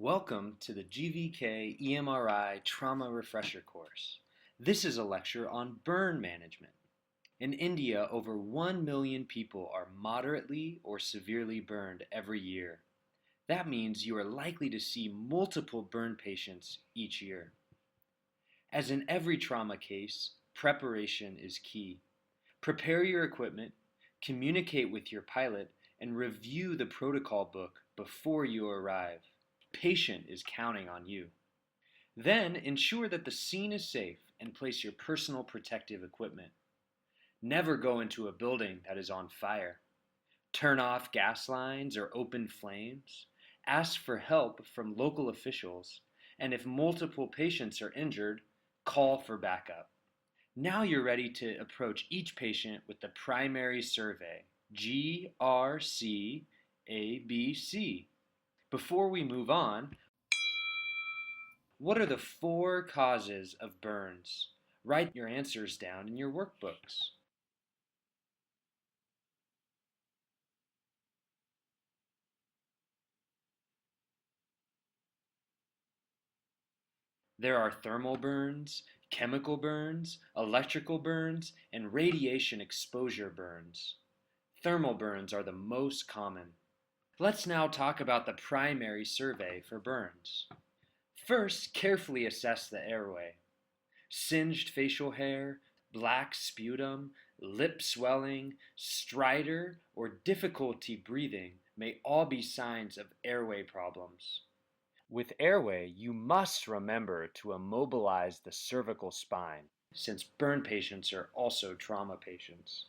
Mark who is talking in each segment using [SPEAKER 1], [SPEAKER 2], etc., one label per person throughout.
[SPEAKER 1] Welcome to the GVK EMRI Trauma Refresher course. This is a lecture on burn management. In India, over 1 million people are moderately or severely burned every year. That means you are likely to see multiple burn patients each year. As in every trauma case, preparation is key. Prepare your equipment, communicate with your pilot, and review the protocol book before you arrive. Patient is counting on you. Then ensure that the scene is safe and place your personal protective equipment. Never go into a building that is on fire. Turn off gas lines or open flames. Ask for help from local officials, and if multiple patients are injured, call for backup. Now you're ready to approach each patient with the primary survey, GRCABC. Before we move on, what are the 4 causes of burns? Write your answers down in your workbooks. There are thermal burns, chemical burns, electrical burns, and radiation exposure burns. Thermal burns are the most common. Let's now talk about the primary survey for burns. First, carefully assess the airway. Singed facial hair, black sputum, lip swelling, stridor, or difficulty breathing may all be signs of airway problems. With airway, you must remember to immobilize the cervical spine, since burn patients are also trauma patients.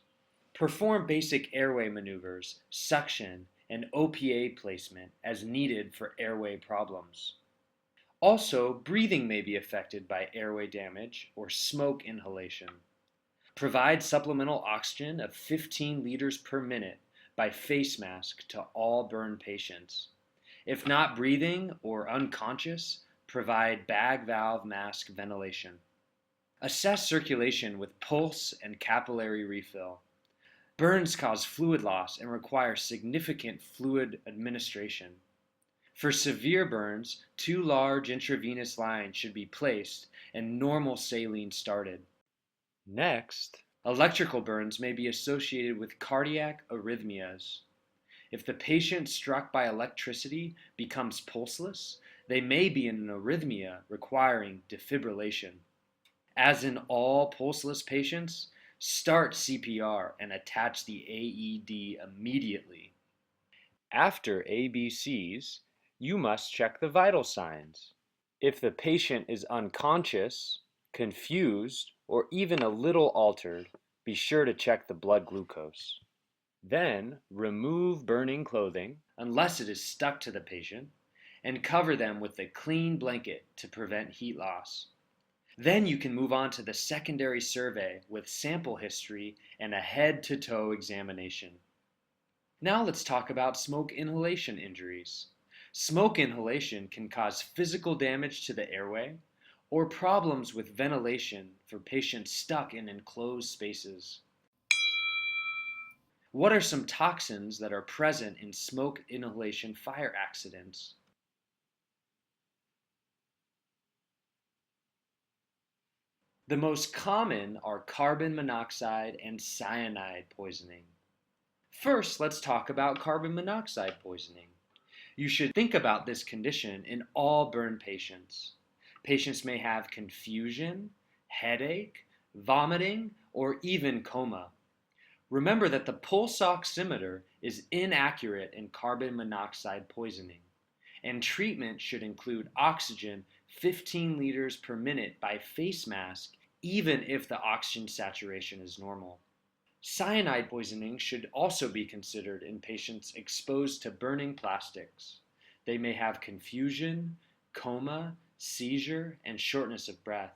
[SPEAKER 1] Perform basic airway maneuvers, suction, and OPA placement as needed for airway problems. Also, breathing may be affected by airway damage or smoke inhalation. Provide supplemental oxygen of 15 liters per minute by face mask to all burn patients. If not breathing or unconscious, provide bag valve mask ventilation. Assess circulation with pulse and capillary refill. Burns cause fluid loss and require significant fluid administration. For severe burns, 2 large intravenous lines should be placed and normal saline started. Next, electrical burns may be associated with cardiac arrhythmias. If the patient struck by electricity becomes pulseless, they may be in an arrhythmia requiring defibrillation. As in all pulseless patients, start CPR and attach the AED immediately. After ABCs, you must check the vital signs. If the patient is unconscious, confused, or even a little altered, be sure to check the blood glucose. Then remove burning clothing, unless it is stuck to the patient, and cover them with a clean blanket to prevent heat loss. Then you can move on to the secondary survey with sample history and a head-to-toe examination. Now let's talk about smoke inhalation injuries. Smoke inhalation can cause physical damage to the airway or problems with ventilation for patients stuck in enclosed spaces. What are some toxins that are present in smoke inhalation fire accidents? The most common are carbon monoxide and cyanide poisoning. First, let's talk about carbon monoxide poisoning. You should think about this condition in all burn patients. Patients may have confusion, headache, vomiting, or even coma. Remember that the pulse oximeter is inaccurate in carbon monoxide poisoning, and treatment should include oxygen 15 liters per minute by face mask, even if the oxygen saturation is normal. Cyanide poisoning should also be considered in patients exposed to burning plastics. They may have confusion, coma, seizure, and shortness of breath.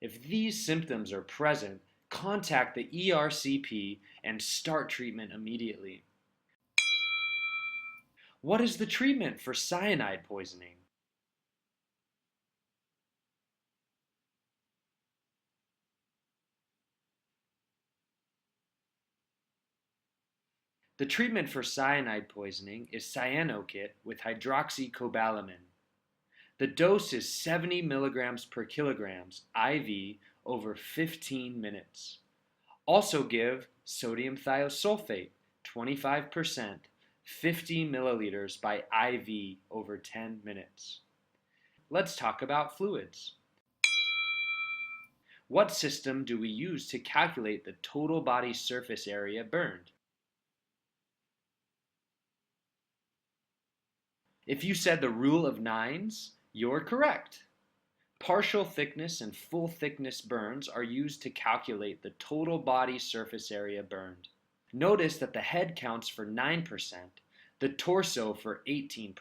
[SPEAKER 1] If these symptoms are present, contact the ERCP and start treatment immediately. What is the treatment for cyanide poisoning? The treatment for cyanide poisoning is cyanoKit with hydroxycobalamin. The dose is 70 milligrams per kilograms IV over 15 minutes. Also give sodium thiosulfate, 25%, 50 milliliters by IV over 10 minutes. Let's talk about fluids. What system do we use to calculate the total body surface area burned? If you said the rule of nines, you're correct. Partial thickness and full thickness burns are used to calculate the total body surface area burned. Notice that the head counts for 9%, the torso for 18%.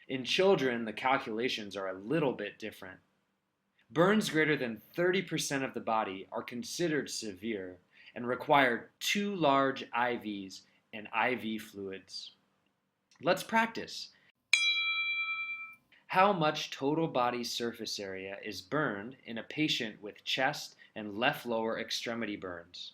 [SPEAKER 1] In children, the calculations are a little bit different. Burns greater than 30% of the body are considered severe and require 2 large IVs and IV fluids. Let's practice. How much total body surface area is burned in a patient with chest and left lower extremity burns?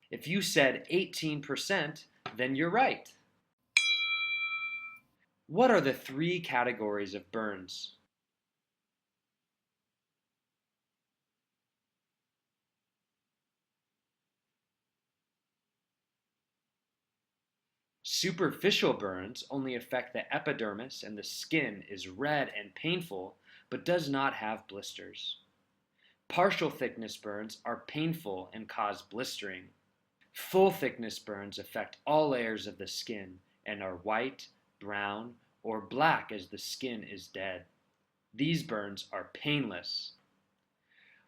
[SPEAKER 1] If you said 18%, then you're right. What are the 3 categories of burns? Superficial burns only affect the epidermis and the skin is red and painful, but does not have blisters. Partial thickness burns are painful and cause blistering. Full thickness burns affect all layers of the skin and are white, brown, or black as the skin is dead. These burns are painless.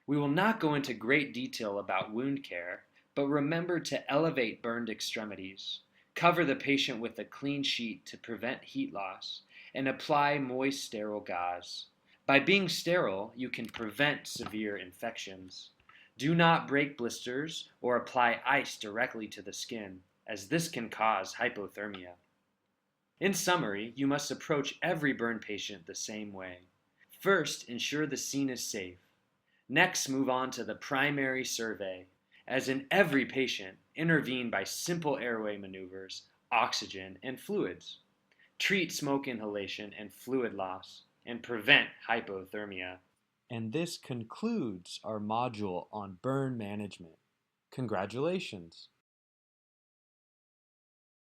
[SPEAKER 1] We will not go into great detail about wound care, but remember to elevate burned extremities. Cover the patient with a clean sheet to prevent heat loss, and apply moist sterile gauze. By being sterile, you can prevent severe infections. Do not break blisters or apply ice directly to the skin, as this can cause hypothermia. In summary, you must approach every burn patient the same way. First, ensure the scene is safe. Next, move on to the primary survey. As in every patient, intervene by simple airway maneuvers, oxygen, and fluids. Treat smoke inhalation and fluid loss, and prevent hypothermia. And this concludes our module on burn management. Congratulations!